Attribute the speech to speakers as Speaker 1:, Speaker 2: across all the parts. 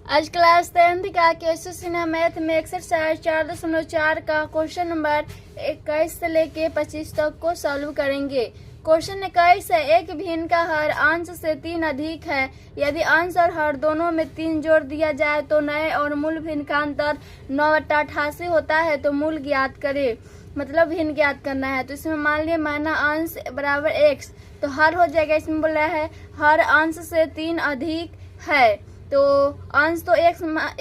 Speaker 1: आज class 10th का question math में एक्सरसाइज 4.4 का क्वेश्चन नंबर 21 से लेके 25 तक को सॉल्व करेंगे। क्वेश्चन 21 है, एक भिन्न का हर अंश से 3 अधिक है। यदि अंश और हर दोनों में 3 जोड़ दिया जाए तो नए और मूल भिन्न का अंतर 9/88 होता है। तो मूल ज्ञात करे, मतलब भिन्न ज्ञात करना है। तो इसमें मान लिया माना अंश बराबर x, तो हर हो जाएगा। इसमें बोला है हर अंश से 3 अधिक है, तो अंश तो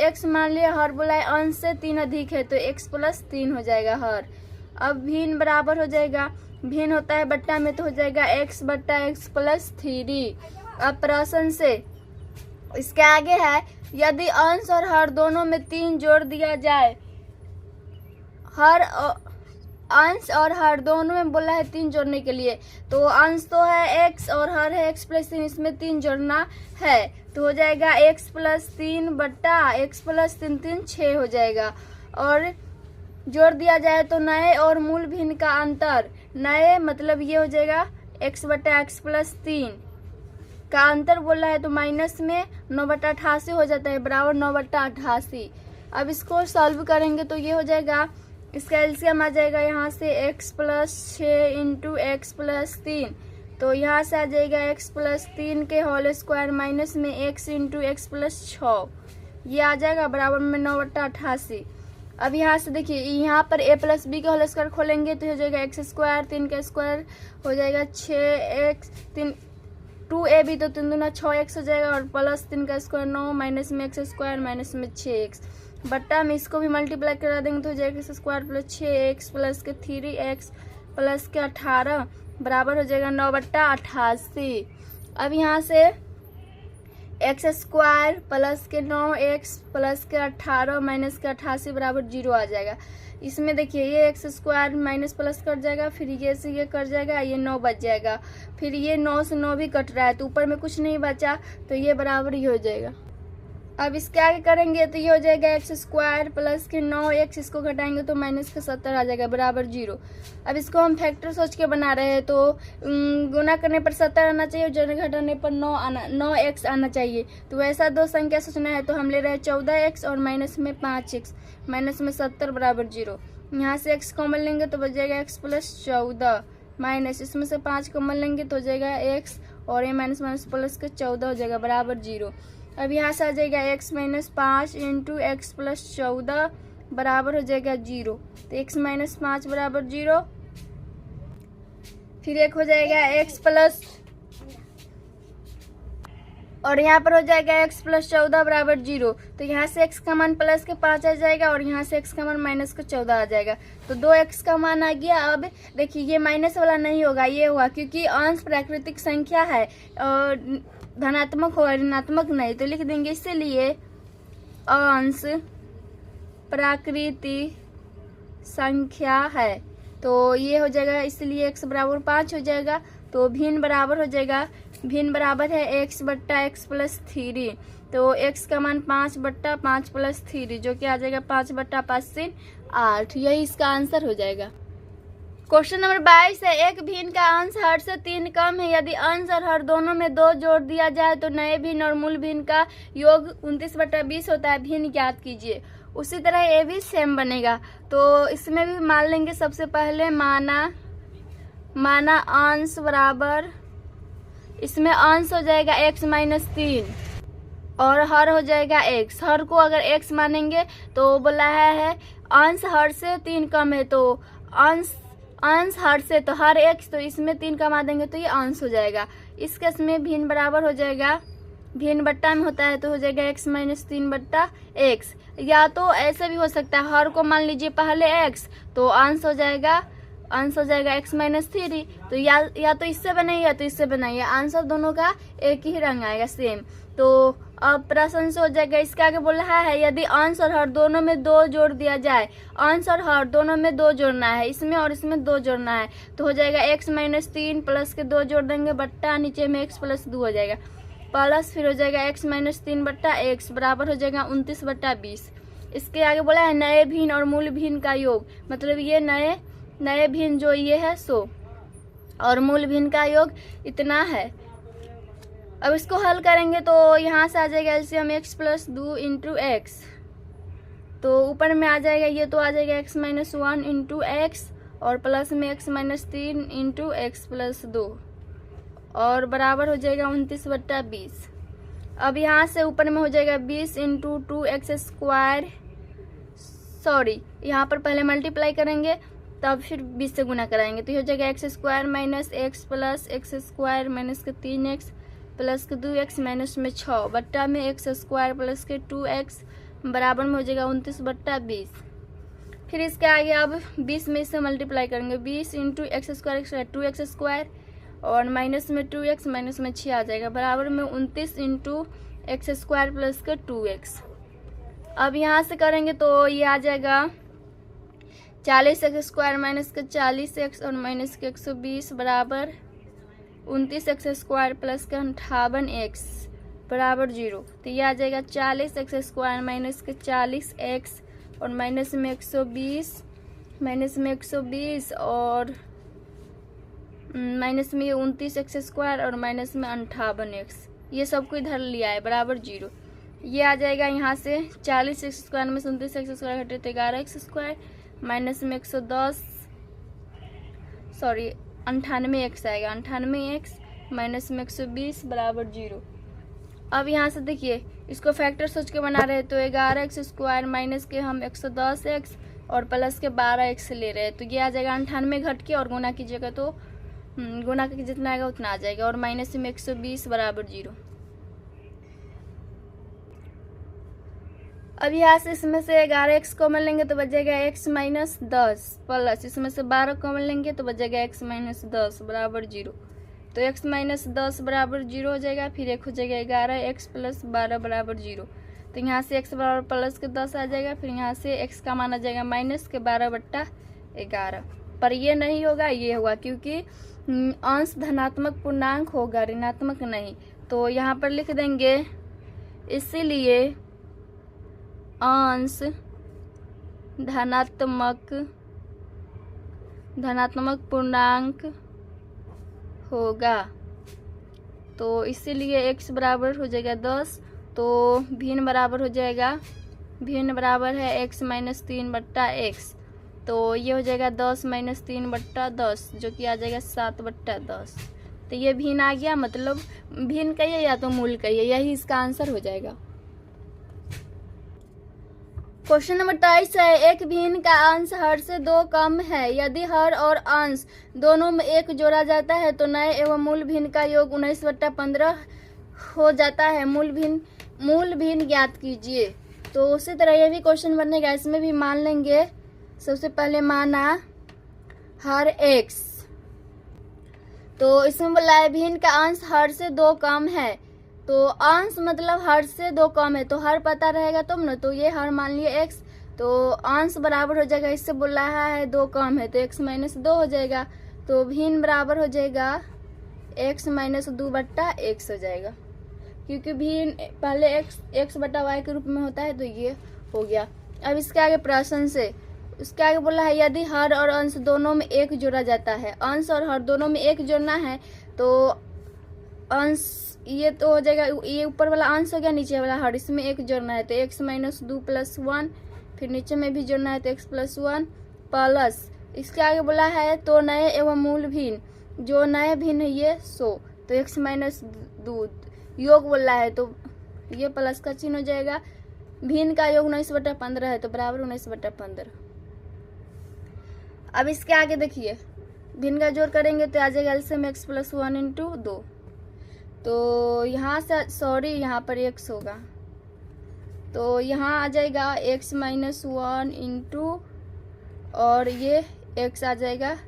Speaker 1: x मान लिया, हर बोला है अंश से 3 अधिक है, तो x + 3 हो जाएगा हर। अब भिन्न बराबर हो जाएगा, भिन्न होता है बट्टा में, तो हो जाएगा x बट्टा x + 3। अब प्रश्न से इसके आगे है, यदि अंश और हर दोनों में 3 जोड़ दिया जाए, अंश और हर दोनों में बोला है 3 जोड़ने के लिए, तो अंश तो है x और हर है x + 3, इसमें 3 जोड़ना है, तो हो जाएगा x + 3 बट्टा x + 3 3 6 हो जाएगा। और जोड़ दिया जाए तो नए और मूल भिन्न का अंतर, नए मतलब ये हो जाएगा x बट्टा x + 3 का अंतर बोला है, तो माइनस में 9/88 हो जाता है, बराबर 9/88। अब इसको सॉल्व करेंगे तो ये हो जाएगा, इसका एलसीएम आ जाएगा यहाँ से x + 6 × x + 3, तो यहाँ से आ जाएगा x + 3 के होल स्क्वायर माइनस में x × x + 6, ये आ जाएगा बराबर में 9/88। अब यहाँ से देखिए, यहाँ पर a + b के होल स्क्वायर खोलेंगे तो हो जाएगा x², 3 का स्क्वायर हो जाएगा 6x, 3 2ab तो 3 दूना 6x हो जाएगा, और प्लस 3 का स्क्वायर 9 माइनस में x² माइनस में 6x, बट्टा में इसको भी मल्टीप्लाई करा देंगे तो हो जाएगा x² + 6x प्लस के 3x प्लस के 18 बराबर हो जाएगा 9/88। अब यहाँ से x² प्लस के 9x प्लस के 18 माइनस के 88 बराबर 0 आ जाएगा। इसमें देखिए ये x² माइनस प्लस कट जाएगा, फिर ये से ये कट जाएगा, ये 9 बच जाएगा, फिर ये 9 से 9 भी कट रहा है, तो ऊपर में कुछ नहीं बचा, तो ये बराबर ही हो जाएगा। अब इसके आगे करेंगे तो ये हो जाएगा x² प्लस के 9x, इसको घटाएंगे तो माइनस के 70 आ जाएगा बराबर 0। अब इसको हम फैक्टर सोच के बना रहे हैं, तो गुना करने पर 70 आना चाहिए, जोड़ने घटाने पर 9x आना चाहिए। तो वैसा दो संख्या सोचना है, तो हम ले रहे हैं 14x और माइनस में 5x, माइनस में 70 बराबर 0। यहाँ से x कॉमन लेंगे तो बच जाएगा x + 14 माइनस इसमें से 5 कॉमन लेंगे तो हो जाएगा x, और ये माइनस माइनस प्लस के 14 हो जाएगा बराबर 0। अब यहाँ से आ जाएगा x - 5 × x + 14 बराबर हो जाएगा 0, तो x - 5 बराबर 0, फिर एक हो जाएगा x प्लस, और यहाँ पर हो जाएगा x + 14 बराबर 0, तो यहाँ से x का मान प्लस के 5 आ जाएगा, और यहाँ से x का मान माइनस के 14 आ जाएगा, तो 2x का मान आ गया। अब देखिए ये माइनस वाला नहीं होगा, ये हुआ क्योंकि अंश प्राकृतिक संख्या है, और धनात्मक होगा ऋणात्मक नहीं, तो लिख देंगे इसलिए अंश प्राकृतिक संख्या है, तो ये हो जाएगा, इसलिए x बराबर 5 हो जाएगा। तो भिन्न बराबर हो जाएगा, भिन्न बराबर है x बट्टा x + 3, तो x का मान 5/5 + 3, जो कि आ जाएगा 5/5 से 8, यही इसका आंसर हो जाएगा। क्वेश्चन नंबर 22 है, एक भिन्न का अंश हर से 3 कम है। यदि अंश और हर दोनों में 2 जोड़ दिया जाए तो नए भिन्न और मूल भिन्न का योग 29/20 होता है, भिन्न ज्ञात कीजिए। उसी तरह ये भी सेम बनेगा, तो इसमें भी मान लेंगे। सबसे पहले माना अंश बराबर, इसमें अंश हो जाएगा x - 3 और हर हो जाएगा x। हर को अगर x मानेंगे तो बोला है अंश हर से 3 कम है, तो अंश हर से, तो हर x, तो इसमें 3 कमा देंगे तो ये अंश हो जाएगा। इस केस में भिन्न बराबर हो जाएगा, भिन्न बट्टा में होता है, तो हो जाएगा x - 3 बट्टा x। या तो ऐसे भी हो सकता है, हर को मान लीजिए पहले x, तो अंश हो जाएगा x - 3, तो या तो इससे बनाइए या तो इससे बनाइए, आंसर दोनों का एक ही रंग आएगा सेम। तो अब प्रश्न से हो जाएगा, इसके आगे बोल रहा है यदि अंश और हर दोनों में 2 जोड़ दिया जाए, अंश और हर दोनों में 2 जोड़ना है, इसमें और इसमें 2 जोड़ना है, तो हो जाएगा x - 3 प्लस के 2 जोड़ देंगे, बट्टा नीचे में x + 2 हो जाएगा, प्लस फिर हो जाएगा x - 3 बट्टा x बराबर हो जाएगा 29/20। इसके आगे बोला है नए भिन्न और मूल भिन्न का योग, मतलब ये नए भिन्न जो ये है 100 और मूल भिन्न का योग इतना है, अब इसको हल करेंगे तो यहाँ से आ जाएगा LCM x plus 2 into x, तो ऊपर में आ जाएगा ये, तो आ जाएगा एक्स माइनस 1 इंटू एक्स और प्लस में x minus 3 into x plus 2 और बराबर हो जाएगा 29/20। अब यहाँ से ऊपर में हो जाएगा 20 इंटू 2x स्क्वायर, सॉरी यहाँ पर पहले मल्टीप्लाई करेंगे तब फिर 20 से गुना कराएंगे, तो ये हो जाएगा x square minus x plus x square minus के 3x प्लस के 2x माइनस में 6 बट्टा में एक्स स्क्वायर प्लस के 2x बराबर में हो जाएगा 29/20। फिर इसके आगे अब 20 में इससे मल्टीप्लाई करेंगे, 20 into x square 2x square और माइनस में 2x माइनस में 6 आ जाएगा बराबर में 29 इंटू एक्स स्क्वायर प्लस के 2x। अब यहाँ से करेंगे तो ये आ जाएगा 40x स्क्वायर माइनस के 40x और माइनस के 120 बराबर 29x स्क्वायर प्लस के 58x बराबर 0। तो ये आ जाएगा 40x स्क्वायर माइनस के 40x और माइनस में 120 और माइनस में 29x स्क्वायर और माइनस में 58x, ये सबको इधर लिया है बराबर 0। ये आ जाएगा यहाँ से 40x स्क्वायर में 29x स्क्वायर घटे तो 11x स्क्वायर माइनस में 98x आएगा, 98x माइनस में 120 बराबर 0। अब यहाँ से देखिए इसको फैक्टर सोच के बना रहे हैं, तो 11x स्क्वायर माइनस के हम 110x और प्लस के 12x ले रहे हैं, तो ये आ जाएगा 98 घट के और गुना कीजिएगा तो गुना करके जितना आएगा उतना आ जाएगा और माइनस में 120 बराबर 0। अब यहाँ से इसमें से 11x कॉमन लेंगे तो बचेगा x माइनस 10 प्लस इसमें से 12 कॉमन लेंगे तो बचेगा x माइनस 10 बराबर 0। तो x माइनस 10 बराबर 0 हो जाएगा, फिर एक हो जाएगा 11x प्लस 12 बराबर 0। तो यहाँ से x बराबर प्लस के 10 आ जाएगा, फिर यहाँ से x का मान आ जाएगा माइनस के 12/11। पर ये नहीं होगा, ये होगा क्योंकि अंश धनात्मक पूर्णांक होगा ऋणात्मक नहीं, तो यहाँ पर लिख देंगे इसीलिए अंश धनात्मक पूर्णांक होगा, तो इसीलिए x बराबर हो जाएगा 10, तो भिन्न बराबर हो जाएगा, भिन्न बराबर है x माइनस 3/x, तो ये हो जाएगा 10 माइनस 3/10 जो कि आ जाएगा 7/10। तो ये भिन्न आ गया, मतलब भिन्न कहिए या तो मूल कहिए, यही इसका आंसर हो जाएगा। क्वेश्चन नंबर 23 है, एक भिन्न का अंश हर से 2 कम है। यदि हर और अंश दोनों में 1 जोड़ा जाता है तो नए एवं मूल भिन्न का योग 19/15 हो जाता है। मूल भिन्न ज्ञात कीजिए। तो उसी तरह ये भी क्वेश्चन बनेगा, इसमें भी मान लेंगे। सबसे पहले माना हर x, तो इसमें बोला है भिन्न का अंश हर से 2 कम है, तो अंश मतलब हर से 2 कम है, तो हर पता रहेगा तुम ना, तो ये हर मान लिए x, तो अंश बराबर हो जाएगा, इससे बोल रहा है 2 कम है तो x माइनस 2 हो जाएगा, तो भिन्न बराबर हो जाएगा x माइनस 2/x हो जाएगा, क्योंकि भिन्न पहले x बटा y के रूप में होता है, तो ये हो गया। अब इसके आगे प्रश्न से उसके आगे बोला है यदि हर और अंश दोनों में 1 जोड़ा जाता है। अंश और हर दोनों में 1 जोड़ना है, तो अंश ये तो हो जाएगा, ये ऊपर वाला अंश हो गया, नीचे वाला हर, इसमें 1 जोड़ना है तो x माइनस 2 प्लस 1, फिर नीचे में भी जोड़ना है तो x प्लस 1 प्लस इसके आगे बोला है तो नए एवं मूल भिन्न, जो नए भिन्न है ये 100, तो x माइनस 2 योग बोल रहा है तो ये प्लस का चिन्ह हो जाएगा। भिन्न का योग 19/15 है तो बराबर 19/15। अब इसके आगे देखिए भिन्न का जोड़ करेंगे तो आ जाएगा एलसीएम x प्लस 1 इंटू 2, तो यहाँ से सॉरी यहाँ पर x होगा, तो यहाँ आ जाएगा x माइनस 1 इंटू और ये x आ जाएगा,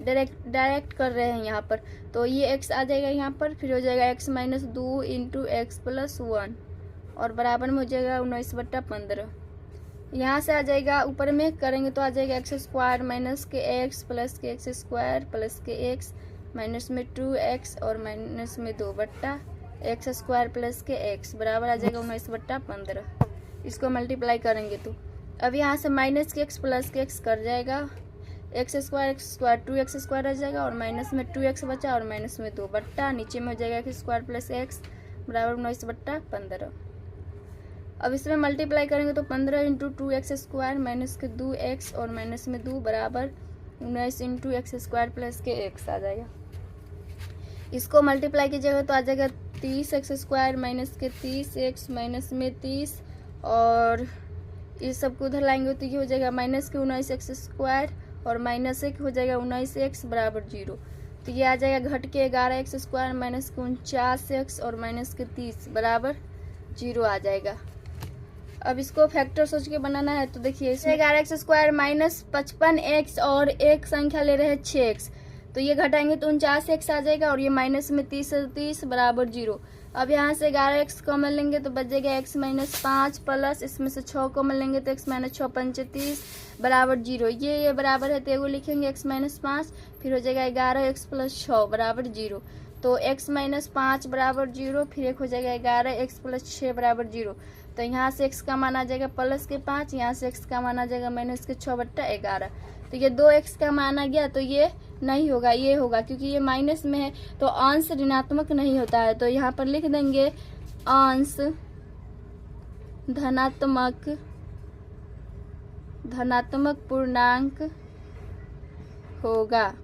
Speaker 1: डायरेक्ट कर रहे हैं यहाँ पर, तो ये x आ जाएगा यहाँ पर, फिर हो जाएगा x minus 2 into x plus 1 और बराबर में हो जाएगा 19/15। यहाँ से आ जाएगा ऊपर में करेंगे तो आ जाएगा x स्क्वायर माइनस के x प्लस के x स्क्वायर प्लस के x माइनस में 2x और माइनस में 2/x स्क्वायर प्लस के x बराबर आ जाएगा 19/15। इसको मल्टीप्लाई करेंगे तो अब यहाँ से माइनस के x प्लस के x कर जाएगा, x स्क्वायर 2x स्क्वायर आ जाएगा और माइनस में 2x बचा और माइनस में 2 बट्टा नीचे में हो जाएगा x स्क्वायर प्लस x बराबर 19/15। अब इसमें मल्टीप्लाई करेंगे तो 15 इंटू 2x² माइनस के 2x और माइनस में 2 बराबर 19 इंटू x² प्लस के x आ जाएगा। इसको मल्टीप्लाई कीजिएगा तो आ जाएगा 30x² माइनस के 30x माइनस में 30 और इस सबको उधर लाएंगे तो ये हो जाएगा माइनस के 19x² और माइनस 1 हो जाएगा 19x बराबर 0। तो ये आ जाएगा घट के 11x² माइनस के 49x और माइनस के 30 बराबर 0 आ जाएगा। अब इसको फैक्टर सोच के बनाना है तो देखिए इसमें 11x² माइनस 55x और एक संख्या ले रहे हैं 6x, तो ये घटाएंगे तो 49x आ जाएगा और ये माइनस में 30 बराबर 0। अब यहाँ से 11x कॉमन लेंगे तो बच जाएगा x माइनस 5 प्लस इसमें से 6 कॉमन लेंगे तो x माइनस 6 35 बराबर 0। ये बराबर है तो एगो लिखेंगे x माइनस 5, फिर हो जाएगा 11x प्लस 6 बराबर 0। तो x माइनस 5 बराबर 0, फिर एक हो जाएगा 11x प्लस 6 बराबर 0। तो यहाँ से x का मान आ जाएगा प्लस के 5, यहाँ से x का मान आ जाएगा माइनस के 6/11। तो ये 2x का मान आ गया तो ये नहीं होगा, ये होगा क्योंकि ये माइनस में है तो अंश ऋणात्मक नहीं होता है। तो यहाँ पर लिख देंगे अंश धनात्मक पूर्णांक होगा।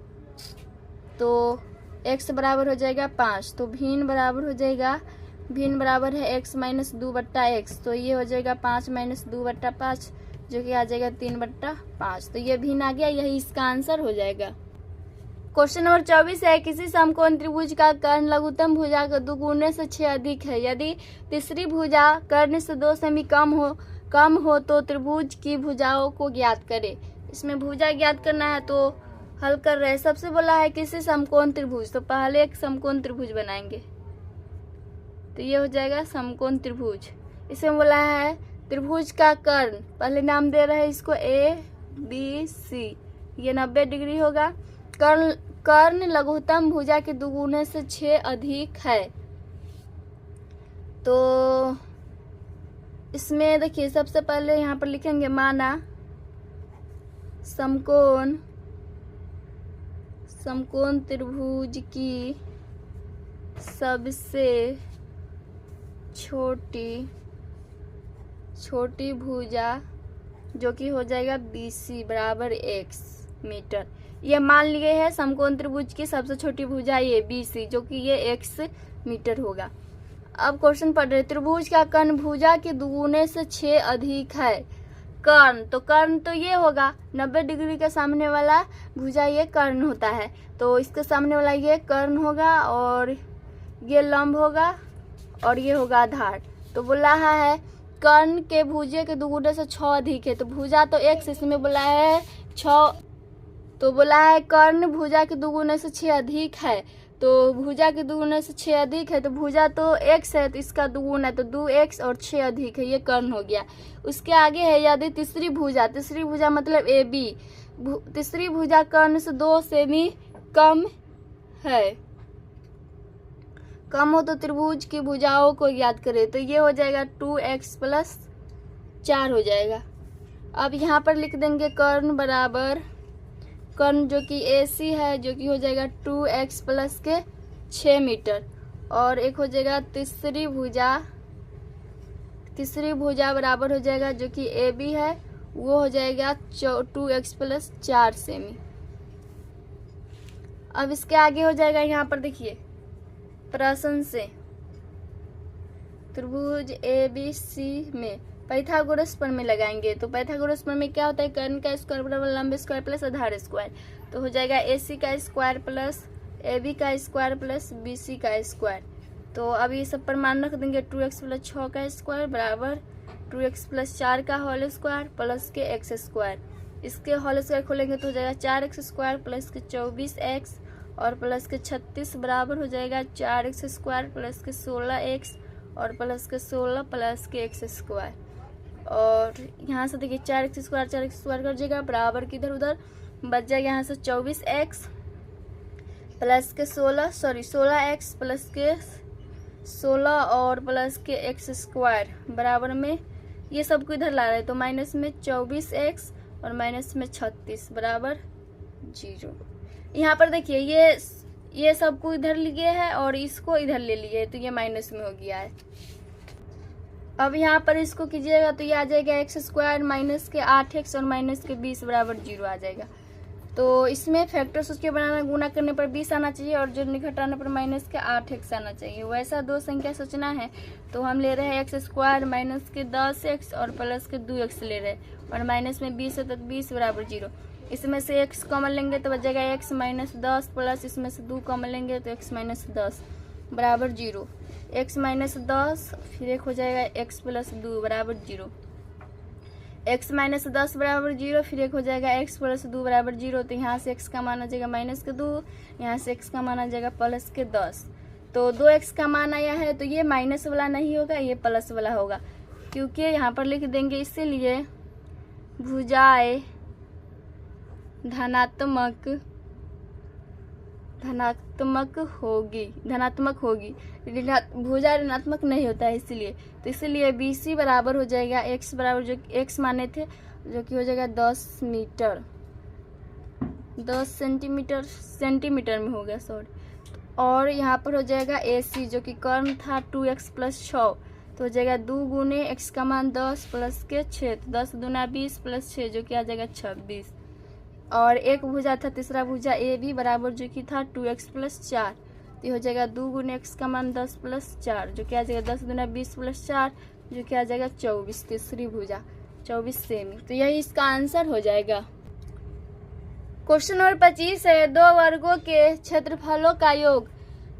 Speaker 1: तो x बराबर हो जाएगा 5, तो भिन्न बराबर हो जाएगा, भिन्न बराबर है x माइनस 2/x, तो ये हो जाएगा 5 माइनस 2/5 जो कि आ जाएगा 3/5। तो ये भिन्न आ गया, यही इसका आंसर हो जाएगा। क्वेश्चन नंबर 24 है किसी समकोण त्रिभुज का कर्ण लघुत्तम भुजा का दुगुने से 6 अधिक है, यदि तीसरी भुजा कर्ण से 2 सेमी कम हो तो त्रिभुज की भुजाओं को ज्ञात करे। इसमें भुजा ज्ञात करना है तो हल कर रहे हैं। सबसे बोला है किसी समकोण त्रिभुज, तो पहले एक समकोण त्रिभुज बनाएंगे तो ये हो जाएगा समकोण त्रिभुज। इसमें बोला है त्रिभुज का कर्ण, पहले नाम दे रहे हैं इसको ABC, ये 90 डिग्री होगा। कर्ण लघुत्तम भुजा के दुगुने से 6 अधिक है। तो इसमें देखिए सबसे पहले यहाँ पर लिखेंगे माना समकोण त्रिभुज की सबसे छोटी भुजा जो कि हो जाएगा BC बराबर x मीटर। ये मान लिए है समकोण त्रिभुज की सबसे छोटी भुजा ये BC जो कि ये x मीटर होगा। अब क्वेश्चन पढ़ रहे त्रिभुज का कर्ण भुजा के दुगुने से 6 अधिक है। कर्ण तो ये होगा 90 डिग्री के सामने वाला भुजा ये कर्ण होता है, तो इसके सामने वाला ये कर्ण होगा और ये लंब होगा और ये होगा आधार। तो बोल रहा है कर्ण के भुजे के दुगुने से 6 अधिक है, तो भुजा तो x, इसमें बोला है 6, तो बोला है कर्ण भुजा के दुगुने से 6 अधिक है, तो भुजा के दुगुने से 6 अधिक है तो भुजा तो x है तो इसका दुगुना है तो 2x और 6 अधिक है, ये कर्ण हो गया। उसके आगे है यदि तीसरी भुजा मतलब AB, तीसरी भुजा कर्ण से 2 सेमी कम हो तो त्रिभुज की भुजाओं को ज्ञात करें। तो ये हो जाएगा 2x प्लस 4 हो जाएगा। अब यहाँ पर लिख देंगे कर्ण बराबर कर्ण जो कि AC है जो कि हो जाएगा 2x प्लस के 6 मीटर और एक हो जाएगा तीसरी भुजा बराबर हो जाएगा जो कि AB है वो हो जाएगा 2x प्लस 4 सेमी। अब इसके आगे हो जाएगा यहाँ पर देखिए प्रश्न से त्रिभुज ABC में पाइथागोरस प्रमेय लगाएंगे। तो पाइथागोरस प्रमेय क्या होता है, कर्ण का स्क्वायर बराबर लंब स्क्वायर प्लस आधार स्क्वायर। तो हो जाएगा AC का स्क्वायर प्लस AB का स्क्वायर प्लस BC का स्क्वायर। तो अब ये सब प्रमाण रख देंगे 2x प्लस 6 का स्क्वायर बराबर 2x प्लस 4 का होल स्क्वायर प्लस के x स्क्वायर। इसके होल स्क्वायर खोलेंगे तो हो जाएगा 4x स्क्वायर प्लस के 24x और प्लस के 36 बराबर हो जाएगा 4x स्क्वायर प्लस के 16x और प्लस के 16 प्लस के x स्क्वायर। और यहाँ से देखिए 4x स्क्वायर कर जाएगा बराबर की इधर उधर बच जाएगा यहाँ से 24x प्लस के 16x प्लस के 16 और प्लस के x स्क्वायर बराबर में ये सबको इधर ला रहे हैं तो माइनस में 24x और माइनस में 36 बराबर 0। यहाँ पर देखिए ये ये सबको इधर लिए है और इसको इधर ले लिए, तो ये माइनस में हो गया है। अब यहाँ पर इसको कीजिएगा तो ये आ जाएगा एक्स स्क्वायर माइनस के 8x और माइनस के 20 बराबर 0 आ जाएगा। तो इसमें फैक्टर्स उसके बनाना, गुना करने पर 20 आना चाहिए और जो घटाने पर माइनस के 8x आना चाहिए। वैसा दो संख्या सोचना है तो हम ले रहे हैं एक्स स्क्वायर माइनस के 10x और प्लस के 2x ले रहे हैं और माइनस में 20 है तो 20 बराबर 0। इसमें से x कॉमन लेंगे तो बचेगा x माइनस 10 प्लस इसमें से 2 कॉमन लेंगे तो x माइनस 10 बराबर 0। x माइनस 10 फिर एक हो जाएगा x प्लस 2 बराबर 0। x माइनस 10 बराबर 0 फिर एक हो जाएगा x प्लस 2 बराबर 0। तो यहाँ से x का मान आ जाएगा माइनस के 2, यहाँ से x का मान आ जाएगा प्लस के 10। तो 2x का मान आया है तो ये माइनस वाला नहीं होगा, ये प्लस वाला होगा, क्योंकि यहाँ पर लिख देंगे इसीलिए भुजाएं धनात्मक होगी। भुजा ऋणात्मक नहीं होता है इसलिए, तो इसलिए BC बराबर हो जाएगा x बराबर जो x माने थे जो कि हो जाएगा 10 मीटर, 10 सेंटीमीटर में हो गया सॉरी। और यहाँ पर हो जाएगा AC जो कि कर्ण था 2x प्लस 6, तो हो जाएगा 2 गुने x का मान 10 प्लस के 6, 10 दूना 20 प्लस 6 जो कि आ जाएगा 26। और एक भुजा था तीसरा भुजा AB बराबर जो कि था 2x प्लस 4, तो हो जाएगा 2 गुने x का मान 10 प्लस 4 जो कि आ जाएगा 10 दूना 20 प्लस 4 जो कि आ जाएगा 24, तीसरी भुजा 24 सेमी। तो यही इसका आंसर हो जाएगा। क्वेश्चन नंबर 25 है, दो वर्गों के क्षेत्रफलों का योग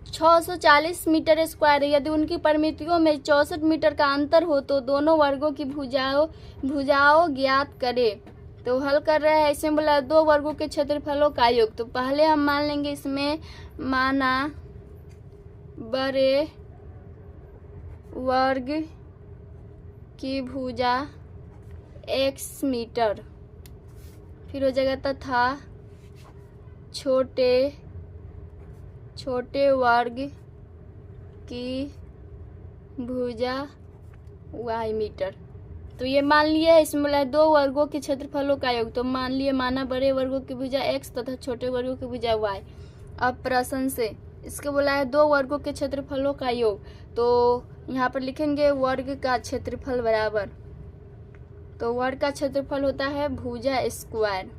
Speaker 1: 640 मीटर स्क्वायर है। यदि उनकी परिमितियों में 64 मीटर का अंतर हो तो दोनों वर्गों की भुजाओं ज्ञात करें। तो हल कर रहे हैं, इसमें बोला दो वर्गों के क्षेत्रफलों का योग। तो पहले हम मान लेंगे इसमें माना बड़े वर्ग की भुजा x मीटर, फिर हो जाएगा तथा छोटे वर्ग की भुजा y मीटर। तो ये मान लिया है, इसमें बोला है दो वर्गों के क्षेत्रफलों का योग। तो मान लिए माना बड़े वर्गों की भुजा x तथा छोटे वर्गों की भुजा y। अब प्रश्न से इसके बोला है दो वर्गों के क्षेत्रफलों का योग, तो यहाँ पर लिखेंगे वर्ग का क्षेत्रफल बराबर, तो वर्ग का क्षेत्रफल होता है भुजा स्क्वायर।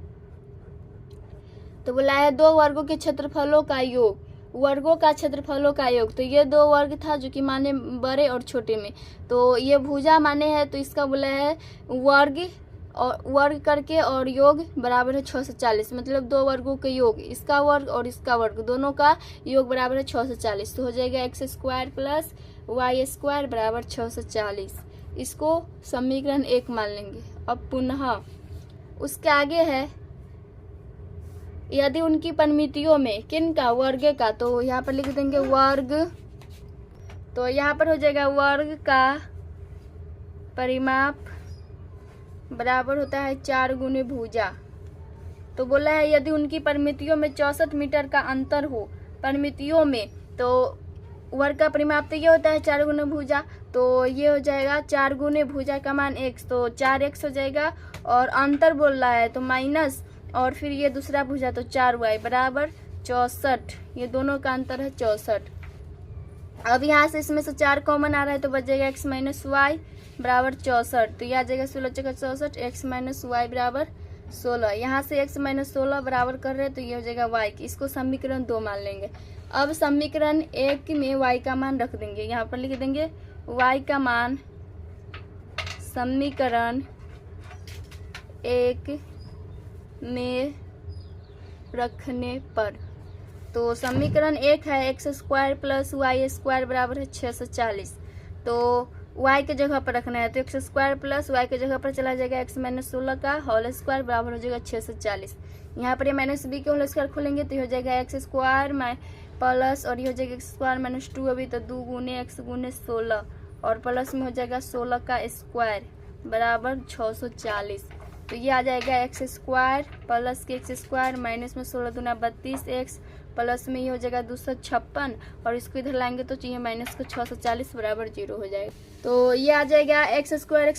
Speaker 1: तो बोला है दो वर्गों के क्षेत्रफलों का योग, वर्गों का क्षेत्रफलों का योग। तो ये दो वर्ग था जो कि माने बड़े और छोटे में, तो ये भुजा माने है तो इसका बोला है वर्ग और वर्ग करके और योग बराबर है 640, मतलब दो वर्गों के योग, इसका वर्ग और इसका वर्ग दोनों का योग बराबर है 640। तो हो जाएगा x square plus y square बराबर 640। इसको समीकरण 1 मान लेंगे। अब पुनः उसके आगे है यदि उनकी परिमितियों में किन का वर्ग का, तो यहाँ पर लिख देंगे वर्ग। तो यहाँ पर हो जाएगा वर्ग का परिमाप बराबर होता है 4 गुने भुजा। तो बोला है यदि उनकी परिमितियों में 64 मीटर का अंतर हो परिमितियों में, तो वर्ग का परिमाप तो ये होता है 4 गुने भुजा। तो ये हो जाएगा 4 गुने भुजा का मान x, तो 4x हो जाएगा और अंतर बोल रहा है तो माइनस, और फिर ये दूसरा भुजा तो 4y बराबर 64। ये दोनों का अंतर है 64। अब यहाँ से इसमें से 4 कॉमन आ रहा है तो बच जाएगा x माइनस वाई बराबर 64। तो ये आ जाएगा 16 चौका 64, x माइनस वाई बराबर 16। यहाँ से x माइनस 16 बराबर कर रहे हैं तो ये हो जाएगा y की, इसको समीकरण 2 मान लेंगे। अब समीकरण 1 में y का मान रख देंगे, यहाँ पर लिख देंगे y का मान समीकरण 1 में रखने पर, तो समीकरण 1 है x square plus y square बराबर है 640। तो y के जगह पर रखना है तो एक्स स्क्वायर प्लस वाई के जगह पर चला जाएगा x माइनस 16 का होल स्क्वायर बराबर हो जाएगा 640। यहाँ पर ये माइनस b के होल स्क्वायर खोलेंगे तो ये हो जाएगा एक्स स्क्वायर प्लस और ये हो जाएगा एक्स स्क्वायर माइनस 2 अभी तो 2 गुने x गुने 16 और प्लस में हो जाएगा 16 का स्क्वायर बराबर 640। तो ये आ जाएगा एक्स स्क्वायर प्लस के एक्स स्क्वायर माइनस में 16 दूना 32 एक्स प्लस में ये हो जाएगा 256 और इसको इधर लाएंगे तो चाहिए माइनस को 640 बराबर 0 हो जाएगा। तो ये आ जाएगा एक्स स्क्वायर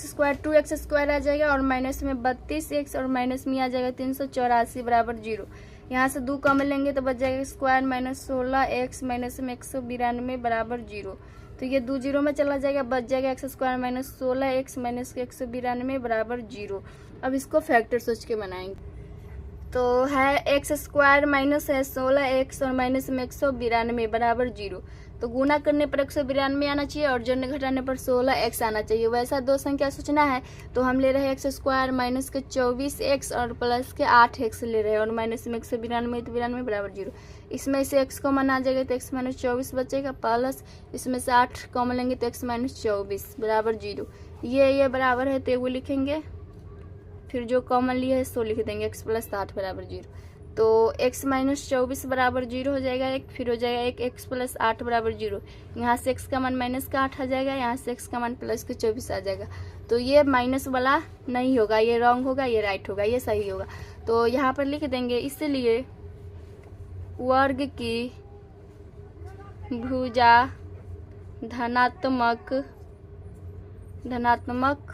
Speaker 1: 2 एक्स स्क्वायर आ जाएगा और माइनस में 32 एक्स और माइनस में आ जाएगा 384 बराबर 0। यहाँ से 2 कॉमन लेंगे तो बच जाएगा स्क्वायर माइनस 16 एक्स माइनस में 192 बराबर 0। तो ये 2 0 में चला जाएगा, बच जाएगा x square minus 16 x minus 192 बराबर 0। अब इसको फैक्टर सोच के बनाएंगे। तो है एक्स स्क्वायर माइनस है 16 एक्स और माइनस में 192 बराबर 0। तो गुना करने पर 192 आना चाहिए और जोड़ने घटाने पर 16 एक्स आना चाहिए। वैसा दो संख्या सोचना है तो हम ले रहे हैं एक्स स्क्वायर माइनस के 24 एक्स और प्लस के 8 एक्स ले रहे हैं और माइनस में 192 तो 92 बराबर 0। इसमें से एक्स कॉमन आ जाएगा तो एक्स माइनस 24 बचेगा प्लस इसमें से 8 कॉमन लेंगे तो एक्स माइनस 24 बराबर 0। ये बराबर है तो वो लिखेंगे, फिर जो कॉमन लिया है सो लिख देंगे एक्स प्लस 8 बराबर 0। तो एक्स माइनस 24 बराबर 0 हो जाएगा एक, फिर हो जाएगा एक एक्स प्लस 8 बराबर 0। यहाँ से एक्स का मान माइनस का 8 आ जाएगा, यहाँ से एक्स का मान प्लस के 24 आ जाएगा। तो ये माइनस वाला नहीं होगा, ये रॉन्ग होगा, ये राइट होगा, ये सही होगा। तो यहाँ पर लिख देंगे इसलिए वर्ग की भुजा धनात्मक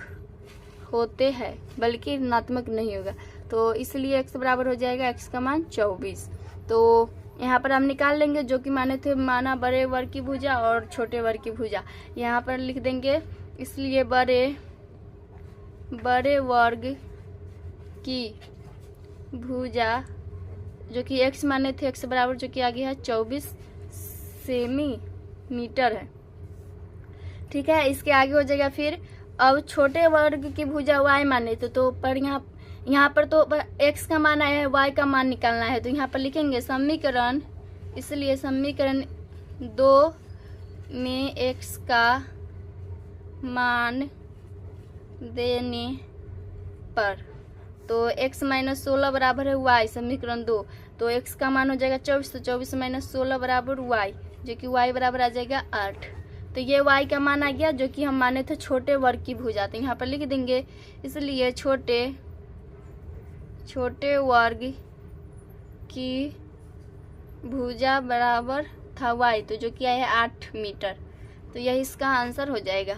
Speaker 1: होते हैं बल्कि ऋणात्मक नहीं होगा। तो इसलिए x बराबर हो जाएगा x का मान 24। तो यहाँ पर हम निकाल लेंगे जो कि माना बड़े वर्ग की भुजा और छोटे वर्ग की भुजा। यहाँ पर लिख देंगे इसलिए बड़े वर्ग की भुजा जो कि x माने थे x बराबर जो कि आगे है 24 सेंटीमीटर है। ठीक है, इसके आगे हो जाएगा फिर अब छोटे वर्ग की भुजा y माने तो पर यहाँ पर तो x का मान आया है, y का मान निकालना है। तो यहाँ पर लिखेंगे समीकरण, इसलिए समीकरण 2 में x का मान देने पर तो x माइनस 16 बराबर है y समीकरण 2। तो x का मान हो जाएगा 24, तो 24 माइनस 16 बराबर y जो कि y बराबर आ जाएगा 8। तो ये y का मान आ गया जो कि हम माने थे छोटे वर्ग की भुजा। तो यहाँ पर लिख देंगे इसलिए छोटे वर्ग की भुजा बराबर था y, तो जो कि आया है 8 मीटर। तो यह इसका आंसर हो जाएगा।